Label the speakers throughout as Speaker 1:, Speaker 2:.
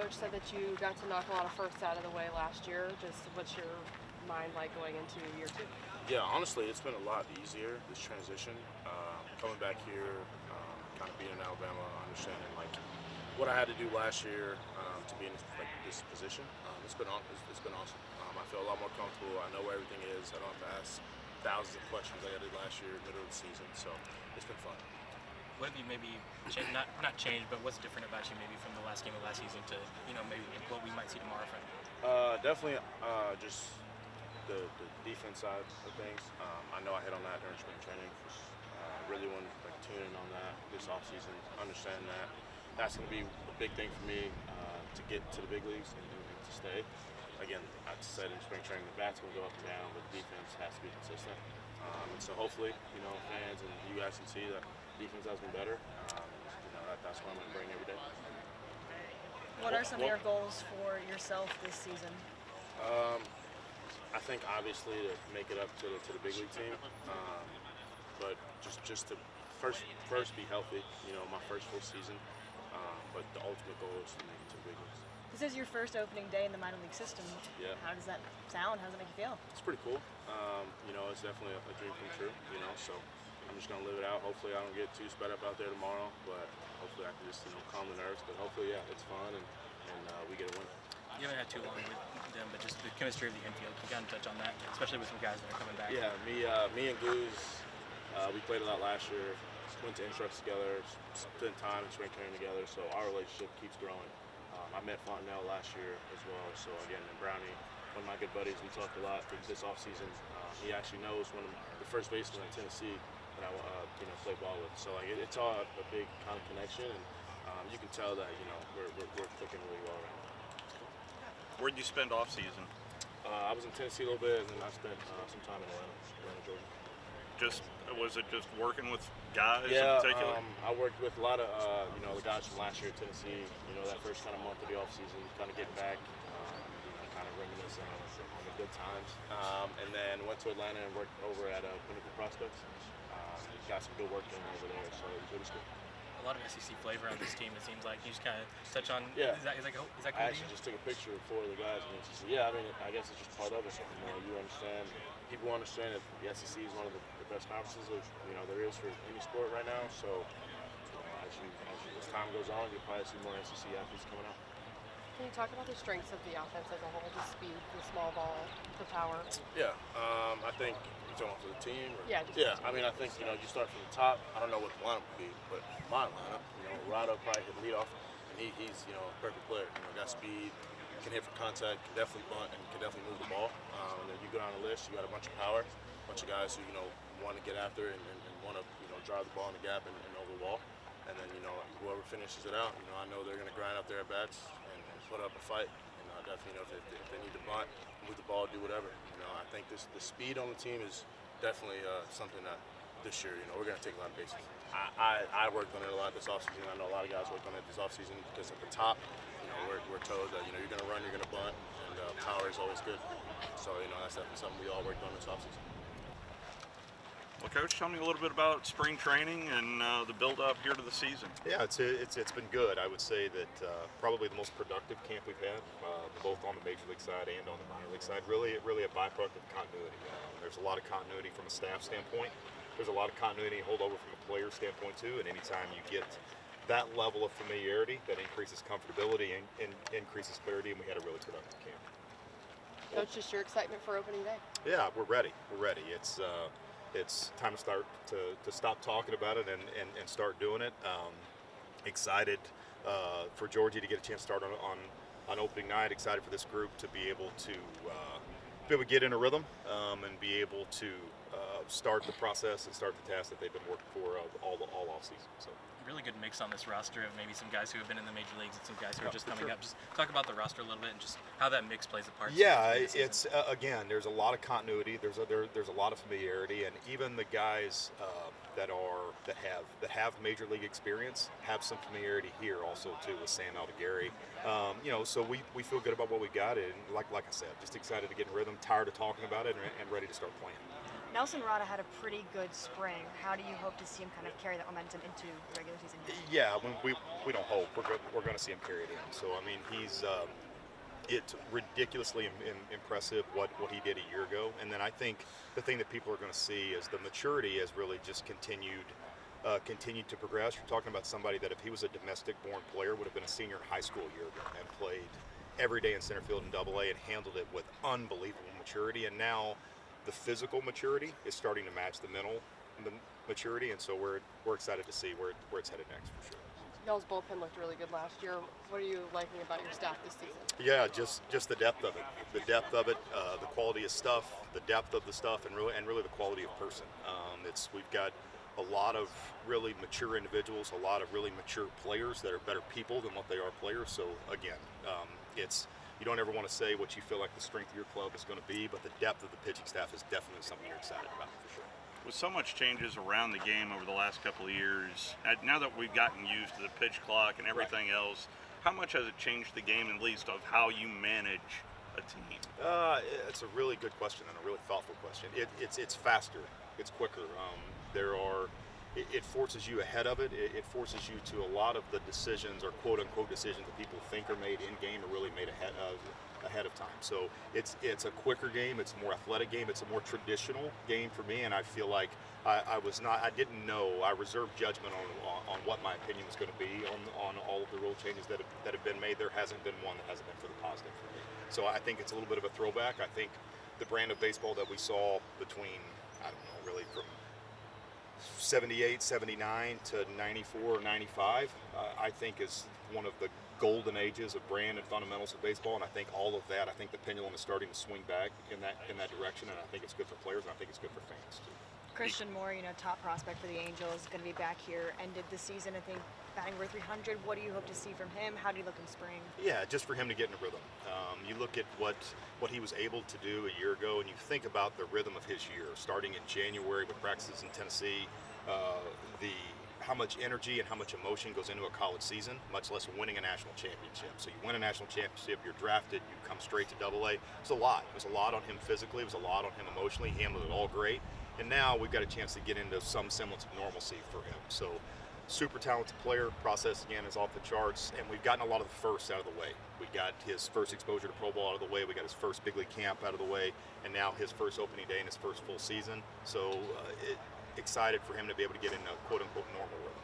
Speaker 1: coach said that you got to knock a lot of firsts out of the way last year. Just what's your mind like going into year 2?
Speaker 2: Yeah, honestly, it's been a lot easier, this transition. Coming back here, kind of being in Alabama, understanding like what I had to do last year to be in this position. It's been awesome. I feel a lot more comfortable. I know where everything is. I don't have to ask thousands of questions like I did last year, middle of the season. So it's been fun.
Speaker 3: What have you maybe not changed, but what's different about you maybe from the last game of last season to maybe what we might see tomorrow from you?
Speaker 2: Definitely just the defense side of things. I know I hit on that during spring training. Really want to tune in on that this offseason, understand that. That's going to be a big thing for me to get to the big leagues and to stay. Again, I said in spring training, the bat's going to go up and down, but the defense has to be consistent. And so hopefully, fans and you guys can see that defense has been better. That's what I'm going to bring every day.
Speaker 4: What are some of your goals for yourself this season?
Speaker 2: I think obviously to make it up to the big league team, but just to first be healthy. My first full season, but the ultimate goal is to make it to the big leagues.
Speaker 4: This is your first opening day in the minor league system.
Speaker 2: Yeah.
Speaker 4: How does that sound? How does it make you feel?
Speaker 2: It's pretty cool. It's definitely a dream come true. So I'm just gonna live it out. Hopefully I don't get too sped up out there tomorrow, but hopefully I can just calm the nerves. But hopefully, yeah, it's fun and we get a win.
Speaker 3: You haven't had too long with them, but just the chemistry of the infield. You got to touch on that, especially with some guys that are coming back.
Speaker 2: Yeah, me and Goose, we played a lot last year. Went to instructs together, spent time in spring training together. So our relationship keeps growing. I met Fontenelle last year as well. So again, and Brownie, one of my good buddies. We talked a lot this offseason. He actually knows one of the first basemen in Tennessee that I play ball with. So it's all a big kind of connection, and you can tell that we're clicking really well right now.
Speaker 5: Where'd you spend off season?
Speaker 2: I was in Tennessee a little bit, and then I spent some time in Atlanta, Georgia.
Speaker 5: Was it just working with guys
Speaker 2: in
Speaker 5: particular?
Speaker 2: I worked with a lot of the guys from last year at Tennessee. That first kind of month of the off season, kind of getting back, kind of reminiscing on the good times, and then went to Atlanta and worked over at Pinnacle Prospects. Got some good work done over there, so it was good.
Speaker 3: A lot of SEC flavor on this team. It seems like you just kind of touch on.
Speaker 2: Yeah.
Speaker 3: Is that cool?
Speaker 2: I actually just took a picture of 4 of the guys, and it's just, I guess it's just part of it. You understand. People understand that the SEC is one of the best conferences there is for any sport right now. So as time goes on, you'll probably see more SEC athletes coming out.
Speaker 1: Can you talk about the strengths of the offense as a whole? The speed, the small ball, the power.
Speaker 2: Yeah, I think you're talking for the team.
Speaker 1: Yeah.
Speaker 2: I think you start from the top. I don't know what the lineup would be, but my lineup, Rado probably hit the leadoff, and he's a perfect player. Got speed, can hit for contact, can definitely bunt, and can definitely move the ball. And then you go down the list, you got a bunch of power, a bunch of guys who want to get after it and want to drive the ball in the gap and over the wall. And then whoever finishes it out, I know they're going to grind out their at bats and put up a fight. Definitely if they need to bunt, move the ball, do whatever. I think the speed on the team is definitely something that this year we're going to take a lot of bases. I worked on it a lot this offseason. I know a lot of guys worked on it this offseason because at the top, we're told that you're going to run, you're going to bunt, and power is always good. So that's definitely something we all worked on this offseason.
Speaker 5: Well, Coach, tell me a little bit about spring training and the build-up here to the season.
Speaker 6: Yeah, it's been good. I would say that probably the most productive camp we've had, both on the major league side and on the minor league side. Really a byproduct of continuity. There's a lot of continuity from a staff standpoint. There's a lot of continuity holdover from a player standpoint too. And anytime you get that level of familiarity, that increases comfortability and increases clarity. And we had a really productive camp.
Speaker 1: Coach, just your excitement for opening day?
Speaker 6: Yeah, we're ready. It's time to stop talking about it and start doing it. Excited for Georgie to get a chance to start on opening night. Excited for this group to be able to get in a rhythm and be able to start the process and start the task that they've been working for all off season. So.
Speaker 3: Really good mix on this roster of maybe some guys who have been in the major leagues and some guys who are just coming up. Just talk about the roster a little bit and just how that mix plays a part.
Speaker 6: Yeah, it's again, there's a lot of continuity. There's a lot of familiarity, and even the guys that have major league experience have some familiarity here also too with Sam Aldegari. So we feel good about what we got, and like I said, just excited to get in rhythm. Tired of talking about it and ready to start playing.
Speaker 4: Nelson Rada had a pretty good spring. How do you hope to see him kind of carry that momentum into the regular season?
Speaker 6: Yeah, we don't hope. We're going to see him carry it in. So, I mean, it's ridiculously impressive what he did a year ago. And then I think the thing that people are going to see is the maturity has really just continued to progress. You're talking about somebody that if he was a domestic-born player would have been a senior in high school a year ago and played every day in center field in AA and handled it with unbelievable maturity. And now the physical maturity is starting to match the mental maturity, and so we're excited to see where it's headed next for sure.
Speaker 1: Y'all's bullpen looked really good last year. What are you liking about your staff this season?
Speaker 6: Yeah, just the depth of it, the quality of stuff, the depth of the stuff, and really the quality of person. We've got a lot of really mature individuals, a lot of really mature players that are better people than what they are players. So again, you don't ever want to say what you feel like the strength of your club is going to be, but the depth of the pitching staff is definitely something you're excited about for sure.
Speaker 5: With so much changes around the game over the last couple of years, now that we've gotten used to the pitch clock and everything else, how much has it changed the game, at least of how you manage a team?
Speaker 6: It's a really good question and a really thoughtful question. It's faster, it's quicker. It forces you ahead of it. It forces you to a lot of the decisions or quote unquote decisions that people think are made in game are really made ahead of time. So it's a quicker game, it's a more athletic game, it's a more traditional game for me, and I feel like I didn't know, I reserved judgment on what my opinion was going to be on all of the rule changes that have been made. There hasn't been one that hasn't been for the positive for me. So I think it's a little bit of a throwback. I think the brand of baseball that we saw between, I don't know, really from 78, 79 to 94 or 95, I think is one of the golden ages of brand and fundamentals of baseball, and I think all of that, I think the pendulum is starting to swing back in that direction, and I think it's good for players, and I think it's good for fans too.
Speaker 4: Christian Moore, top prospect for the Angels, going to be back here. Ended the season, I think, batting over 300. What do you hope to see from him? How do you look in spring?
Speaker 6: Yeah, just for him to get in a rhythm. You look at what he was able to do a year ago, and you think about the rhythm of his year, starting in January with practices in Tennessee, how much energy and how much emotion goes into a college season, much less winning a national championship. So you win a national championship, you're drafted, you come straight to AA. It's a lot. It was a lot on him physically. It was a lot on him emotionally. He handled it all great. And now we've got a chance to get into some semblance of normalcy for him. So super talented player. Process, again, is off the charts. And we've gotten a lot of the firsts out of the way. We got his first exposure to pro ball out of the way. We got his first big league camp out of the way. And now his first opening day and his first full season. So excited for him to be able to get in a quote-unquote normal rhythm.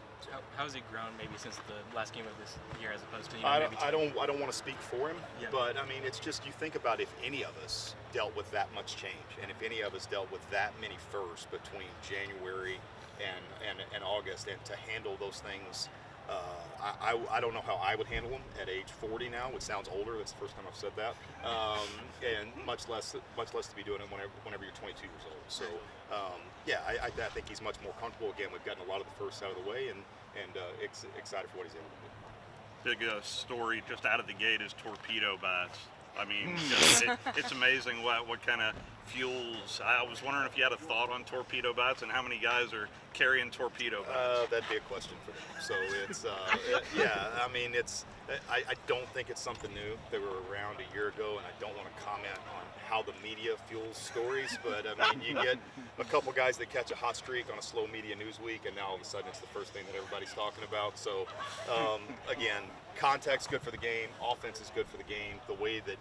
Speaker 3: How's he grown maybe since the last game of this year as opposed to
Speaker 6: I don't want to speak for him,
Speaker 3: yeah.
Speaker 6: But I mean it's just you think about if any of us dealt with that much change, and if any of us dealt with that many firsts between January and August, and to handle those things, I don't know how I would handle them at age 40 now, which sounds older. That's the first time I've said that, and much less to be doing it whenever you're 22 years old. So I think he's much more comfortable. Again, we've gotten a lot of the firsts out of the way, and excited for what he's able to do.
Speaker 5: Big story just out of the gate is torpedo bats. I mean, it's amazing what kind of fuels. I was wondering if you had a thought on torpedo bats and how many guys are carrying torpedo bats.
Speaker 6: That'd be a question for them. So it's I mean I don't think it's something new. They were around a year ago, and I don't want to comment on how the media fuels stories, but I mean you get a couple guys that catch a hot streak on a slow media news week, and now all of a sudden it's the first thing that everybody's talking about. So again, contact's good for the game, offense is good for the game. The way that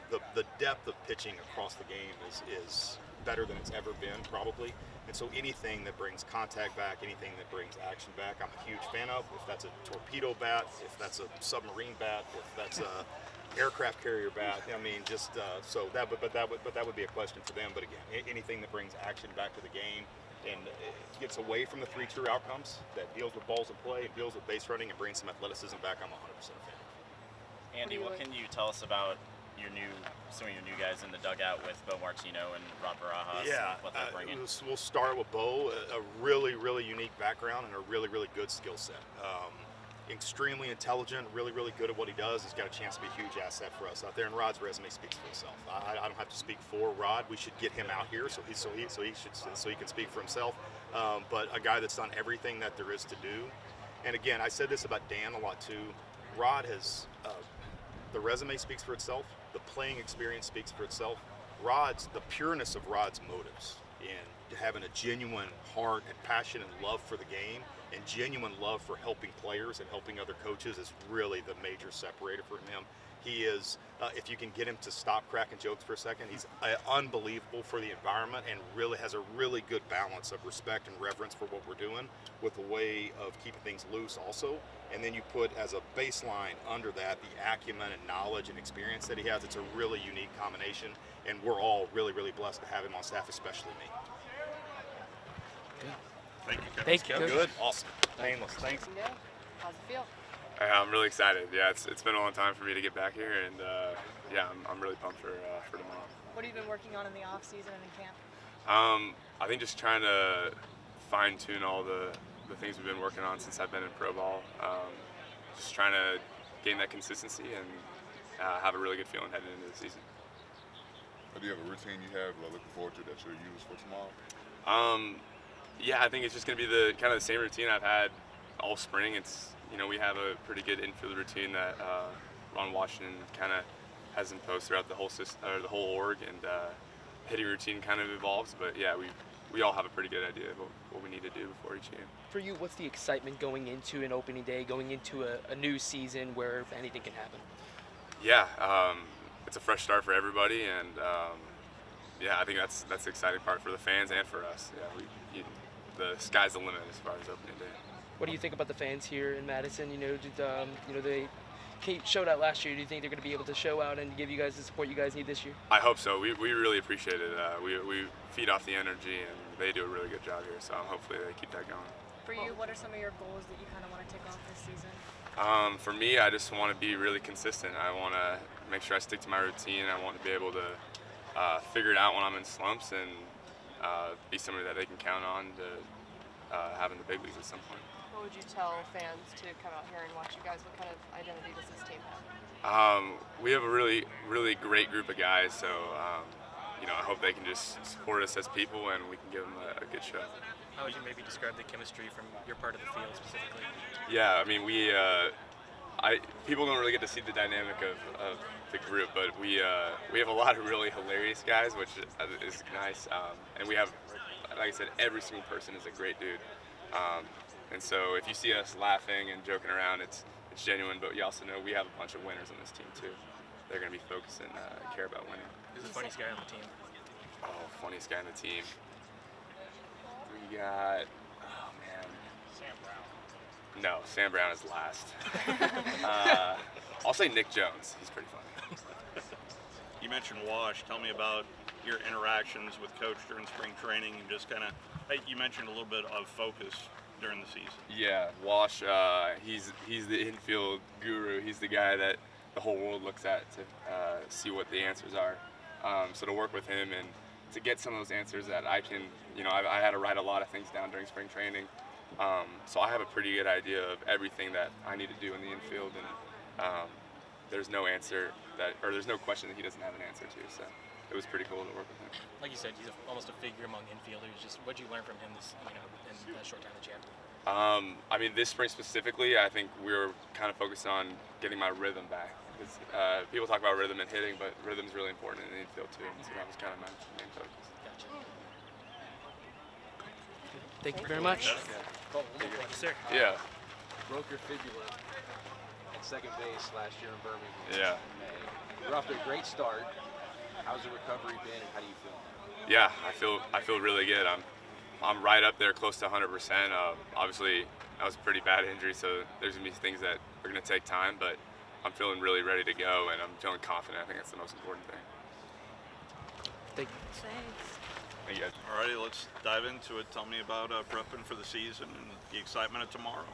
Speaker 6: the depth of pitching across the game is better than it's ever been, probably. And so anything that brings contact back, anything that brings action back, I'm a huge fan of. If that's a torpedo bat, if that's a submarine bat, if that's a aircraft carrier bat, I mean, just so that would be a question for them. But again, anything that brings action back to the game and gets away from the three true outcomes, that deals with balls in play and deals with base running and brings some athleticism back, I'm 100% a fan.
Speaker 7: Andy, what can you tell us about some of your new guys in the dugout with Bo Martino and Rod Barajas?
Speaker 6: Yeah,
Speaker 7: and what they're bringing?
Speaker 6: We'll start with Bo, a really, really unique background and a really, really good skill set. Extremely intelligent, really, really good at what he does. He's got a chance to be a huge asset for us out there, and Rod's resume speaks for itself. I don't have to speak for Rod. We should get him out here so he can speak for himself. But a guy that's done everything that there is to do. And again, I said this about Dan a lot too. Rod has the resume speaks for itself. The playing experience speaks for itself. The pureness of Rod's motives and having a genuine heart and passion and love for the game and genuine love for helping players and helping other coaches is really the major separator for him. He is, if you can get him to stop cracking jokes for a second, he's unbelievable for the environment and really has a really good balance of respect and reverence for what we're doing with a way of keeping things loose also. And then you put as a baseline under that the acumen and knowledge and experience that he has. It's a really unique combination, and we're all really, really blessed to have him on staff, especially me.
Speaker 5: Thank you, Coach.
Speaker 3: Thanks, Coach.
Speaker 6: Good, awesome, painless. Thanks.
Speaker 1: Yeah. How's it feel?
Speaker 8: I'm really excited. Yeah, it's been a long time for me to get back here, and yeah, I'm really pumped for tomorrow.
Speaker 4: What have you been working on in the off season and in camp?
Speaker 8: I think just trying to fine tune all the things we've been working on since I've been in pro ball. Just trying to gain that consistency and have a really good feeling heading into the season.
Speaker 9: Do you have a routine you have looking forward to that you'll use for tomorrow?
Speaker 8: Yeah, I think it's just going to be the kind of the same routine I've had all spring. It's, you know, we have a pretty good infield routine that Ron Washington kind of has imposed throughout the whole system, or the whole org, and hitting routine kind of evolves. But yeah, we all have a pretty good idea of what we need to do before each game.
Speaker 10: For you, what's the excitement going into an opening day, going into a new season where anything can happen?
Speaker 8: Yeah, it's a fresh start for everybody, and yeah, I think that's the exciting part for the fans and for us. Yeah, the sky's the limit as far as opening day.
Speaker 10: What do you think about the fans here in Madison? You know, they showed out last year. Do you think they're going to be able to show out and give you guys the support you guys need this year?
Speaker 8: I hope so. We really appreciate it. We feed off the energy, and they do a really good job here. So hopefully they keep that going.
Speaker 4: For you, what are some of your goals that you kind of want to take off this season?
Speaker 8: For me, I just want to be really consistent. I want to make sure I stick to my routine. I want to be able to figure it out when I'm in slumps and be somebody that they can count on to have in the big leagues at some point.
Speaker 1: What would you tell fans to come out here and watch you guys? What kind of identity does this team have?
Speaker 8: We have a really, really great group of guys, so you know, I hope they can just support us as people and we can give them a good show.
Speaker 3: How would you maybe describe the chemistry from your part of the field specifically?
Speaker 8: Yeah, I mean, people don't really get to see the dynamic of the group, but we have a lot of really hilarious guys, which is nice. And we have, like I said, every single person is a great dude. And so if you see us laughing and joking around, it's genuine, but you also know we have a bunch of winners on this team too. They're going to be focused and care about winning.
Speaker 3: Who's the funniest guy on the team?
Speaker 8: Oh, funniest guy on the team. We got, oh man. Sam Brown. No, Sam Brown is last. I'll say Nick Jones. He's pretty funny.
Speaker 5: You mentioned Wash. Tell me about your interactions with Coach during spring training and just kind of, you mentioned a little bit of focus during the season.
Speaker 8: Yeah, Wash, he's the infield guru. He's the guy that the whole world looks at to see what the answers are. So to work with him and to get some of those answers that I can, you know, I had to write a lot of things down during spring training. So I have a pretty good idea of everything that I need to do in the infield, and there's no answer there's no question that he doesn't have an answer to. So it was pretty cool to work with him.
Speaker 3: Like you said, he's almost a figure among infielders. Just what did you learn from him this, in that short time that you had?
Speaker 8: I mean, this spring specifically, I think we were kind of focused on getting my rhythm back. People talk about rhythm and hitting, but rhythm's really important in the infield too. So that was kind of my main focus.
Speaker 3: Gotcha.
Speaker 10: Thank you very much.
Speaker 3: Thank you, sir.
Speaker 8: Yeah.
Speaker 11: Broke your fibula at second base last year in Birmingham.
Speaker 8: Yeah.
Speaker 11: In May. You're off to a great start. How's the recovery been, and how do you feel?
Speaker 8: Yeah, I feel really good. I'm right up there, close to 100%. Obviously, that was a pretty bad injury, so there's gonna be things that are gonna take time, but I'm feeling really ready to go, and I'm feeling confident. I think that's the most important thing.
Speaker 10: Thank you.
Speaker 8: Thank you guys.
Speaker 5: Alrighty, let's dive into it. Tell me about prepping for the season and the excitement of tomorrow.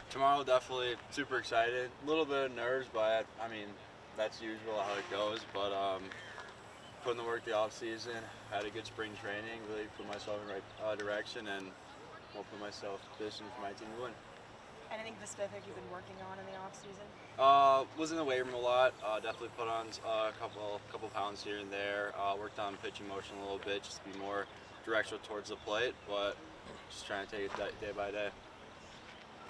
Speaker 12: Tomorrow, definitely super excited. A little bit of nerves, but I mean, that's usual how it goes. But putting the work the off season, had a good spring training, really put myself in the right direction, and will put myself positioned for my team to win.
Speaker 4: Anything specific you've been working on in the off season?
Speaker 12: Was in the weight room a lot. Definitely put on a couple pounds here and there. Worked on pitching motion a little bit, just to be more directional towards the plate. But just trying to take it day by day.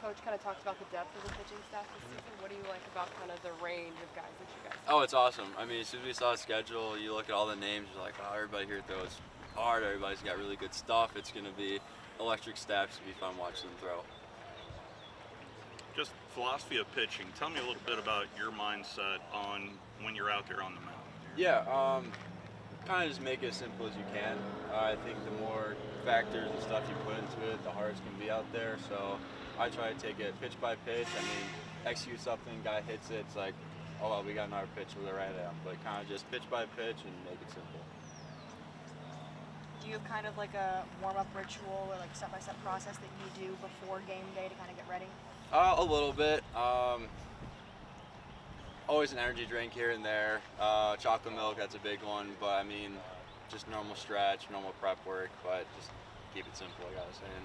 Speaker 1: Coach kind of talked about the depth of the pitching staff this season. What do you like about kind of the range of guys that you guys have?
Speaker 12: Oh, it's awesome. I mean, as soon as we saw the schedule, you look at all the names, you're like, oh, everybody here throws hard. Everybody's got really good stuff. It's going to be electric steps. It'll be fun watching them throw.
Speaker 5: Just philosophy of pitching. Tell me a little bit about your mindset on when you're out there on the mound.
Speaker 12: Yeah, kind of just make it as simple as you can. I think the more factors and stuff you put into it, the harder it's going to be out there. So I try to take it pitch by pitch. I mean, execute something, guy hits it, it's like, oh well, we got another pitch with it right at him. But kind of just pitch by pitch and make it simple.
Speaker 4: Do you have kind of like a warm-up ritual or like step-by-step process that you do before game day to kind of get ready?
Speaker 12: A little bit. Always an energy drink here and there. Chocolate milk, that's a big one. But I mean, just normal stretch, normal prep work, but just keep it simple, like I was saying.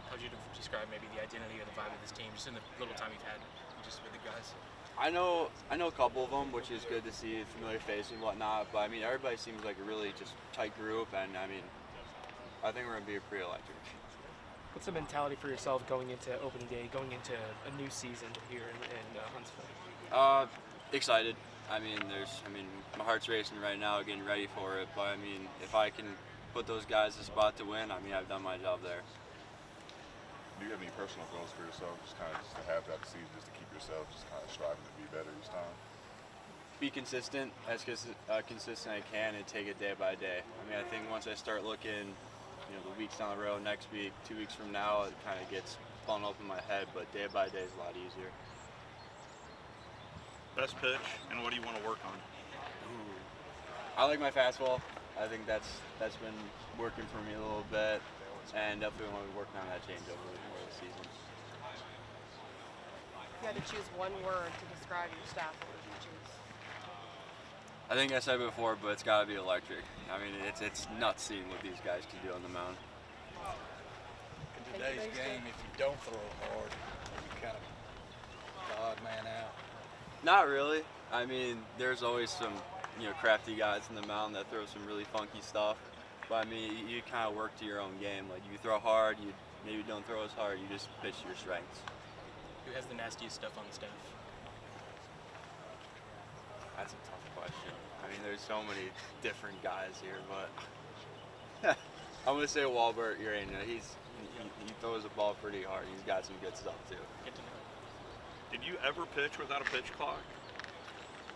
Speaker 3: How would you describe maybe the identity or the vibe of this team, just in the little time you've had just with the guys?
Speaker 12: I know a couple of them, which is good to see, familiar face and whatnot. But I mean, everybody seems like a really just tight group, and I mean, I think we're gonna be pretty electric.
Speaker 10: What's the mentality for yourself going into opening day, going into a new season here in Huntsville?
Speaker 12: Excited. I mean, my heart's racing right now, getting ready for it. But I mean, if I can put those guys in a spot to win, I mean, I've done my job there.
Speaker 9: Do you have any personal goals for yourself, just kind of just to have that season, just to keep yourself just kind of striving to be better each time?
Speaker 12: Be consistent, as consistent I can, and take it day by day. I mean, I think once I start looking, the weeks down the road, next week, 2 weeks from now, it kind of gets funneled up in my head, but day by day is a lot easier.
Speaker 5: Best pitch, and what do you want to work on?
Speaker 12: I like my fastball. I think that's been working for me a little bit, and definitely want to be working on that changeup a little more this season.
Speaker 1: If you had to choose one word to describe your staff, what would you choose?
Speaker 12: I think I said it before, but it's got to be electric. I mean, it's nuts seeing what these guys can do on the mound.
Speaker 13: In today's game, if you don't throw it hard, you kind of the odd man out.
Speaker 12: Not really. I mean, there's always some crafty guys in the mound that throw some really funky stuff. But I mean, you kind of work to your own game. Like, you throw hard, you maybe don't throw as hard, you just pitch to your strengths.
Speaker 3: Who has the nastiest stuff on the staff?
Speaker 12: That's a tough question. I mean, there's so many different guys here, but I'm gonna say Walbert Urania. He throws the ball pretty hard. He's got some good stuff too.
Speaker 3: Good to know.
Speaker 5: Did you ever pitch without a pitch clock?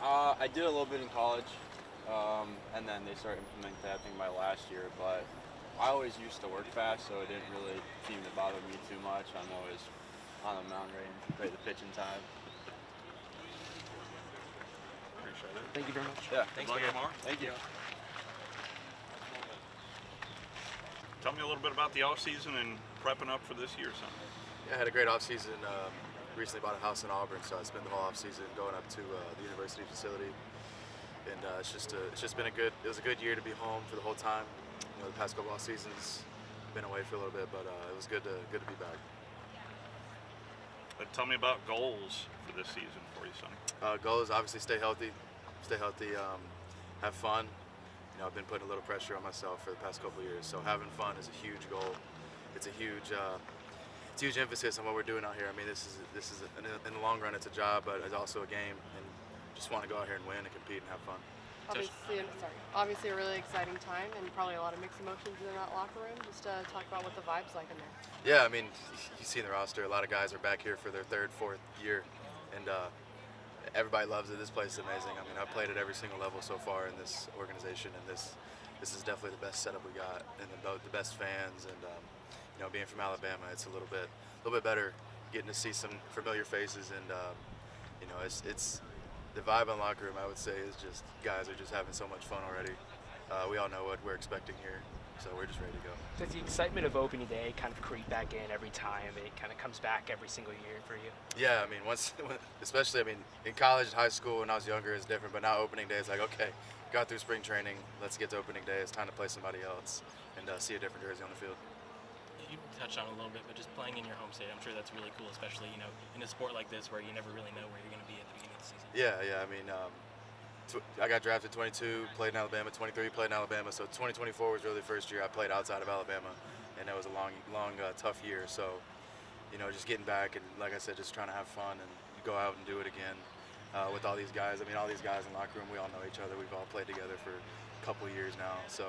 Speaker 12: I did a little bit in college, and then they started implementing that, I think, my last year. But I always used to work fast, so it didn't really seem to bother me too much. I'm always on the mound ready to pitch in time.
Speaker 5: Appreciate it.
Speaker 10: Thank you very much.
Speaker 12: Yeah.
Speaker 3: Thanks,
Speaker 5: Good luck
Speaker 3: man.
Speaker 5: tomorrow.
Speaker 12: Thank you.
Speaker 5: Tell me a little bit about the off season and prepping up for this year, son.
Speaker 2: Yeah, I had a great off-season. Recently bought a house in Auburn, so I spent the whole off-season going up to the university facility. And it's just been it was a good year to be home for the whole time. The past couple off seasons, been away for a little bit, but it was good to be back.
Speaker 5: Tell me about goals for this season for you, Sonny.
Speaker 2: Goal is obviously stay healthy, have fun. I've been putting a little pressure on myself for the past couple of years, so having fun is a huge goal. It's a huge emphasis on what we're doing out here. I mean, this is in the long run, it's a job, but it's also a game, and just want to go out here and win and compete and have fun.
Speaker 1: Obviously a really exciting time, and probably a lot of mixed emotions in that locker room. Just talk about what the vibe's like in there.
Speaker 2: Yeah, I mean, you see in the roster, a lot of guys are back here for their third, fourth year, and everybody loves it. This place is amazing. I mean, I've played at every single level so far in this organization, and this is definitely the best setup we got, and the best fans. And being from Alabama, it's a little bit better getting to see some familiar faces, and it's the vibe in the locker room. I would say is just guys are just having so much fun already. We all know what we're expecting here, so we're just ready to go.
Speaker 10: Does the excitement of opening day kind of creep back in every time? It kind of comes back every single year for you?
Speaker 2: Yeah, I mean, especially in college and high school when I was younger, it's different. But now opening day is like, okay, got through spring training, let's get to opening day. It's time to play somebody else and see a different jersey on the field.
Speaker 3: You touched on it a little bit, but just playing in your home state, I'm sure that's really cool, especially in a sport like this where you never really know where you're going to be at the beginning of the season.
Speaker 2: Yeah. I mean, I got drafted 22, played in Alabama. 23, played in Alabama. So 2024 was really the first year I played outside of Alabama, and that was a long, tough year. So, just getting back and, like I said, just trying to have fun and go out and do it again with all these guys. I mean, all these guys in the locker room, we all know each other. We've all played together for a couple years now. So,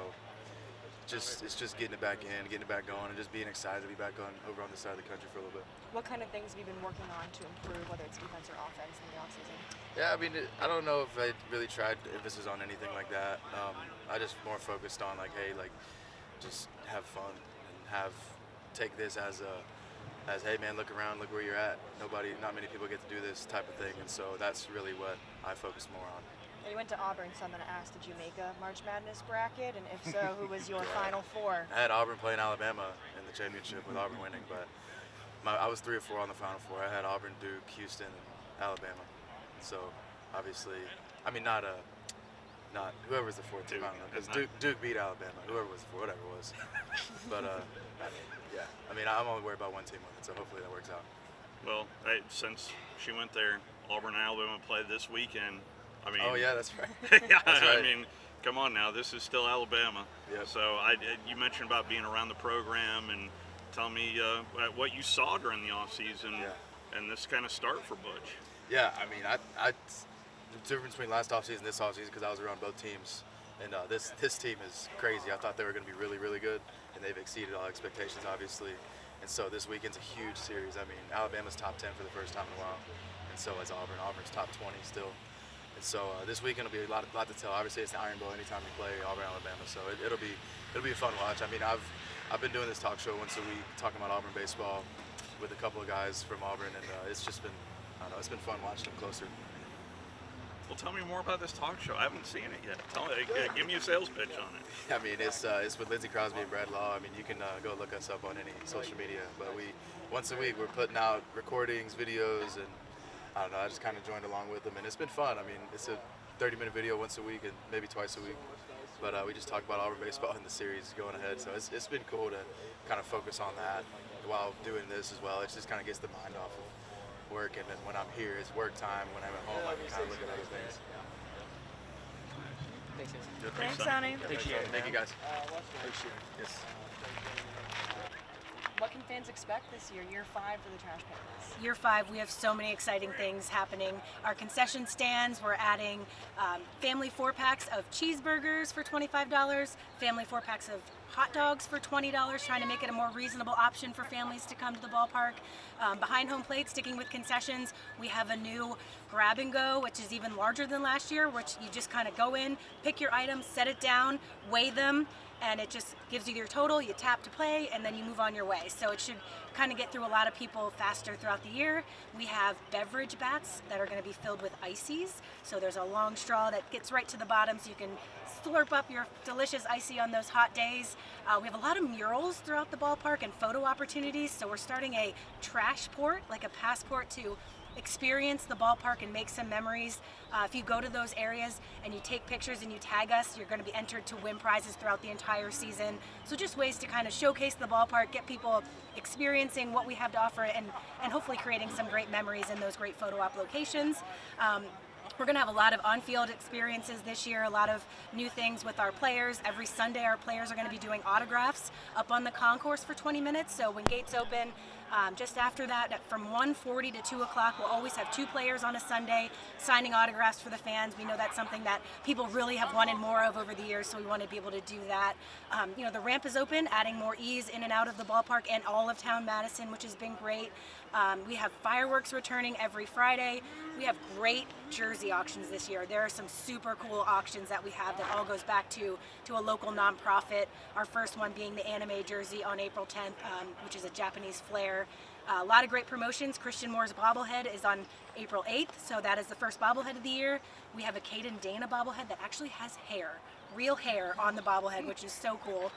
Speaker 14: it's just getting it back in, getting it back going, and just being excited to be back over on this side of the country for a little bit.
Speaker 4: What kind of things have you been working on to improve, whether it's defense or offense, in the offseason?
Speaker 14: Yeah, I mean, I don't know if I really tried emphasis on anything like that. I just more focused on like, hey, like, just have fun and take this as hey man, look around, look where you're at. Not many people get to do this type of thing, and so that's really what I focus more on.
Speaker 4: You went to Auburn, so I'm going to ask, did you make a March Madness bracket? And if so, who was your Final Four?
Speaker 14: I had Auburn playing Alabama in the championship with Auburn winning, but I was 3 or 4 on the Final Four. I had Auburn, Duke, Houston, and Alabama. And so obviously, I mean, not whoever was the 4th team. I don't know, because Duke beat Alabama. Whoever was the 4th, whatever it was. But yeah, I mean, I'm only worried about one team winning, so hopefully that works out.
Speaker 5: Well, since she went there, Auburn and Alabama play this weekend. I mean,
Speaker 14: oh yeah, that's right.
Speaker 5: Yeah,
Speaker 14: that's right.
Speaker 5: I mean, come on now, this is still Alabama.
Speaker 14: Yep.
Speaker 5: So you mentioned about being around the program, and tell me what you saw during the off season and this kind of start for Butch.
Speaker 14: Yeah, I mean, the difference between last offseason and this offseason, because I was around both teams, and this team is crazy. I thought they were going to be really, really good, and they've exceeded all expectations, obviously. And so this weekend's a huge series. I mean, Alabama's top 10 for the first time in a while, and so is Auburn. Auburn's top 20 still. And so this weekend will be a lot to tell. Obviously, it's the Iron Bowl anytime we play Auburn, Alabama. So it'll be a fun watch. I mean, I've been doing this talk show once a week, talking about Auburn baseball with a couple of guys from Auburn, and it's just been, I don't know, it's been fun watching them closer.
Speaker 5: Well, tell me more about this talk show. I haven't seen it yet. Give me a sales pitch on it.
Speaker 14: I mean, it's with Lindsey Crosby and Brad Law. I mean, you can go look us up on any social media. But once a week, we're putting out recordings, videos, and I don't know, I just kind of joined along with them, and it's been fun. I mean, it's a 30-minute video once a week and maybe twice a week. But we just talk about Auburn baseball in the series going ahead. So it's been cool to kind of focus on that while doing this as well. It just kind of gets the mind off of work, and then when I'm here, it's work time. When I'm at home, I can kind of look at other things.
Speaker 10: Thanks, guys.
Speaker 4: Thanks, Sonny.
Speaker 14: Appreciate it. Thank you, guys. Appreciate it. Yes.
Speaker 4: What can fans expect this year, year 5 for the Trash Pandas?
Speaker 15: Year 5, we have so many exciting things happening. Our concession stands, we're adding family 4-packs of cheeseburgers for $25, family 4-packs of hot dogs for $20, trying to make it a more reasonable option for families to come to the ballpark. Behind home plate, sticking with concessions, we have a new grab and go, which is even larger than last year, which you just kind of go in, pick your items, set it down, weigh them, and it just gives you your total, you tap to play, and then you move on your way. So it should kind of get through a lot of people faster throughout the year. We have beverage bats that are going to be filled with ices. So there's a long straw that gets right to the bottom so you can slurp up your delicious icy on those hot days. We have a lot of murals throughout the ballpark and photo opportunities. So we're starting a trash port, like a passport to experience the ballpark and make some memories. If you go to those areas and you take pictures and you tag us, you're going to be entered to win prizes throughout the entire season. So just ways to kind of showcase the ballpark, get people experiencing what we have to offer, and hopefully creating some great memories in those great photo op locations. We're going to have a lot of on-field experiences this year, a lot of new things with our players. Every Sunday, our players are going to be doing autographs up on the concourse for 20 minutes. So when gates open, just after that, from 1:40 to 2 o'clock, we'll always have 2 players on a Sunday signing autographs for the fans. We know that's something that people really have wanted more of over the years, so we want to be able to do that. The ramp is open, adding more ease in and out of the ballpark and all of town Madison, which has been great. We have fireworks returning every Friday. We have great jersey auctions this year. There are some super cool auctions that we have that all goes back to a local nonprofit. Our first one being the anime jersey on April 10th, which is a Japanese flair. A lot of great promotions. Christian Moore's bobblehead is on April 8th, so that is the first bobblehead of the year. We have a Caden Dana bobblehead that actually has hair, real hair on the bobblehead, which is so cool.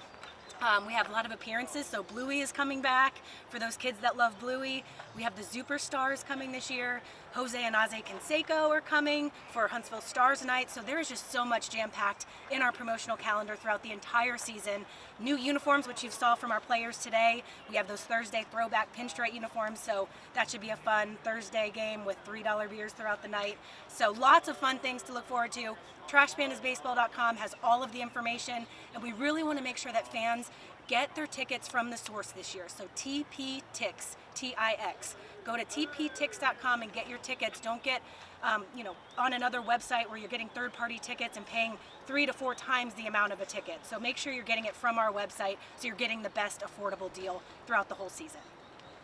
Speaker 15: We have a lot of appearances, so Bluey is coming back for those kids that love Bluey. We have the Superstars coming this year. Jose and Aze Canseco are coming for Huntsville Stars Night. So there is just so much jam-packed in our promotional calendar throughout the entire season. New uniforms, which you saw from our players today. We have those Thursday throwback pinstripe uniforms, so that should be a fun Thursday game with $3 beers throughout the night. So lots of fun things to look forward to. TrashPandasBaseball.com has all of the information, and we really want to make sure that fans get their tickets from the source this year. So TP Tix, T-I-X. Go to tptix.com and get your tickets. Don't get on another website where you're getting third-party tickets and paying 3 to 4 times the amount of a ticket. So make sure you're getting it from our website so you're getting the best affordable deal throughout the whole season.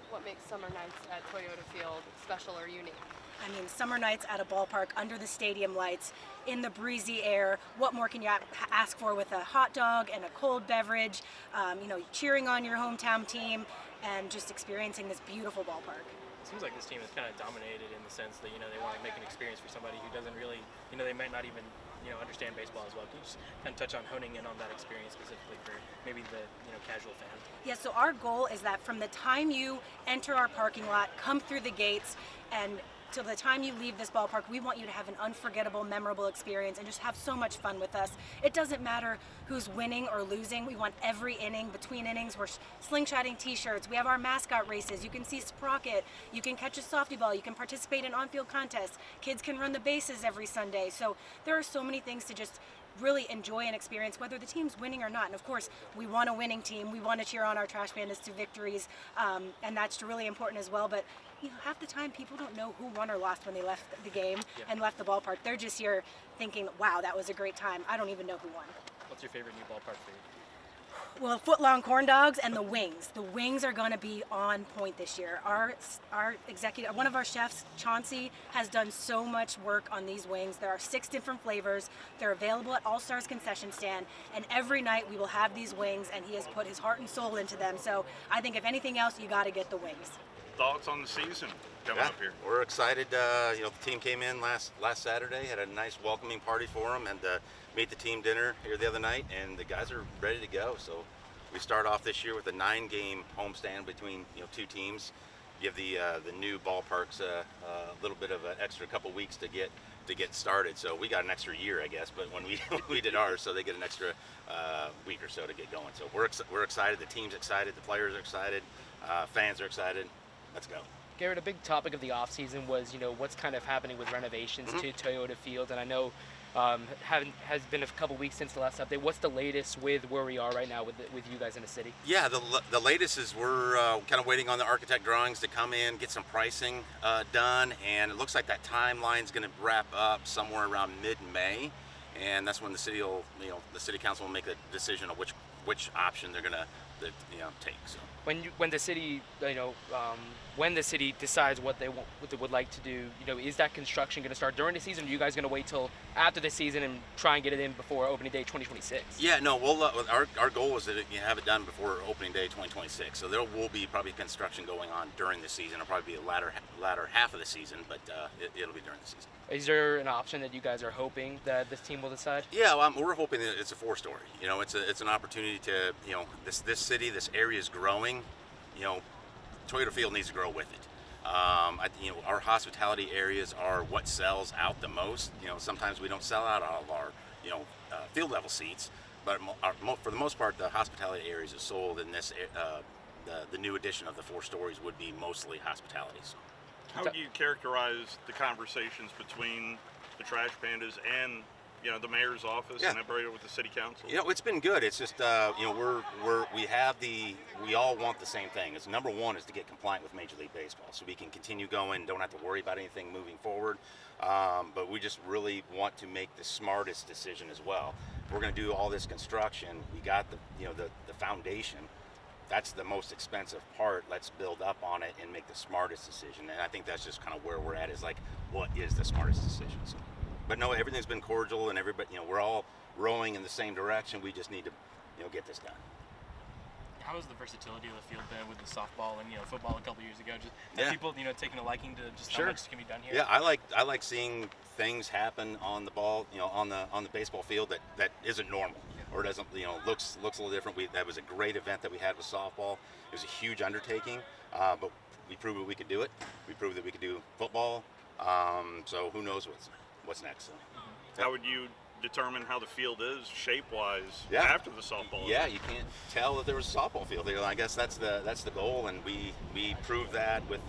Speaker 1: What makes summer nights at Toyota Field special or unique?
Speaker 15: I mean, summer nights at a ballpark under the stadium lights, in the breezy air. What more can you ask for with a hot dog and a cold beverage? Cheering on your hometown team and just experiencing this beautiful ballpark.
Speaker 3: It seems like this team is kind of dominated in the sense that they want to make an experience for somebody who doesn't really they might not even understand baseball as well. Can you just kind of touch on honing in on that experience specifically for maybe the casual fan?
Speaker 15: Yeah, so our goal is that from the time you enter our parking lot, come through the gates, and till the time you leave this ballpark, we want you to have an unforgettable, memorable experience and just have so much fun with us. It doesn't matter who's winning or losing. We want every inning, between innings, we're slingshotting t-shirts. We have our mascot races. You can see Sprocket. You can catch a softy ball. You can participate in on-field contests. Kids can run the bases every Sunday. So there are so many things to just really enjoy and experience, whether the team's winning or not. And of course, we want a winning team. We want to cheer on our Trash Pandas to victories, and that's really important as well. But half the time people don't know who won or lost when they left the game and left the ballpark. They're just here thinking, wow, that was a great time. I don't even know who won.
Speaker 3: What's your favorite new ballpark for you?
Speaker 15: Well, foot-long corn dogs and the wings. The wings are going to be on point this year. Our executive, one of our chefs, Chauncey, has done so much work on these wings. There are 6 different flavors. They're available at All Stars concession stand, and every night we will have these wings, and he has put his heart and soul into them. So I think if anything else, you got to get the wings.
Speaker 5: Thoughts on the season coming up here?
Speaker 16: We're excited. The team came in last Saturday, had a nice welcoming party for them, and made the team dinner here the other night, and the guys are ready to go. So we start off this year with a 9-game homestand between 2 teams. Give the new ballparks a little bit of an extra couple weeks to get started. So we got an extra year, I guess. But when we did ours, so they get an extra week or so to get going. So we're excited. The team's excited. The players are excited. Fans are excited. Let's go.
Speaker 10: Garrett, a big topic of the offseason was, what's kind of happening with renovations to Toyota Field, and I know has been a couple weeks since the last update. What's the latest with where we are right now with you guys in the city?
Speaker 16: Yeah, the latest is we're kind of waiting on the architect drawings to come in, get some pricing done, and it looks like that timeline's going to wrap up somewhere around mid-May, and that's when the city will, the city council will make a decision of which option they're going to take. So
Speaker 10: when the city when the city decides what they would like to do, is that construction going to start during the season? Or are you guys going to wait till after the season and try and get it in before opening day 2026?
Speaker 16: Yeah, no, we'll our goal is to have it done before opening day 2026. So there will be probably construction going on during the season. It'll probably be a latter half of the season, but it'll be during the season.
Speaker 10: Is there an option that you guys are hoping that this team will decide?
Speaker 16: Yeah, well, we're hoping that it's a 4-story. It's an opportunity to this city, this area is growing. Toyota Field needs to grow with it. Our hospitality areas are what sells out the most. Sometimes we don't sell out all of our field level seats, but for the most part, the hospitality areas are sold. In this, the new addition of the 4 stories would be mostly hospitality. So.
Speaker 5: How would you characterize the conversations between the Trash Pandas and the mayor's office and operator with the city council?
Speaker 16: It's been good. It's just we all want the same thing. It's number one is to get compliant with Major League Baseball, so we can continue going. Don't have to worry about anything moving forward. But we just really want to make the smartest decision as well. If we're going to do all this construction, we got the foundation. That's the most expensive part. Let's build up on it and make the smartest decision. And I think that's just kind of where we're at. Is like, what is the smartest decision? So. But no, everything's been cordial, and everybody, we're all rowing in the same direction. We just need to, get this done.
Speaker 3: How has the versatility of the field been with the softball and football a couple years ago? Just people, taking a liking to just how much can be done here.
Speaker 16: Yeah, I like seeing things happen on the ball, on the baseball field that isn't normal or doesn't, looks a little different. That was a great event that we had with softball. It was a huge undertaking, but we proved that we could do it. We proved that we could do football. So who knows what's next? So.
Speaker 5: How would you determine how the field is shape-wise after the softball?
Speaker 16: Yeah, you can't tell that there was a softball field there. I guess that's the goal, and we proved that with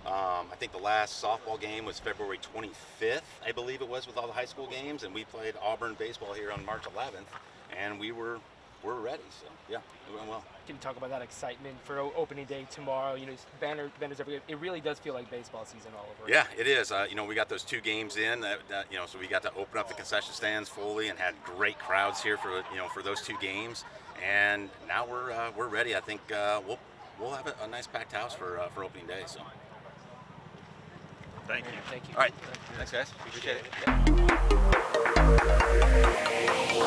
Speaker 16: I think the last softball game was February 25th, I believe it was, with all the high school games, and we played Auburn baseball here on March 11th, and we were we're ready. So yeah, we're doing well.
Speaker 10: Can you talk about that excitement for opening day tomorrow? You know, banners everywhere. It really does feel like baseball season all over.
Speaker 16: Yeah, it is. You know, we got those 2 games in. You know, so we got to open up the concession stands fully and had great crowds here for for those 2 games. And now we're ready. I think we'll have a nice packed house for opening day. So.
Speaker 5: Thank you.
Speaker 10: Thank you.
Speaker 16: All right.
Speaker 11: Thanks, guys. Appreciate it.
Speaker 16: Yep.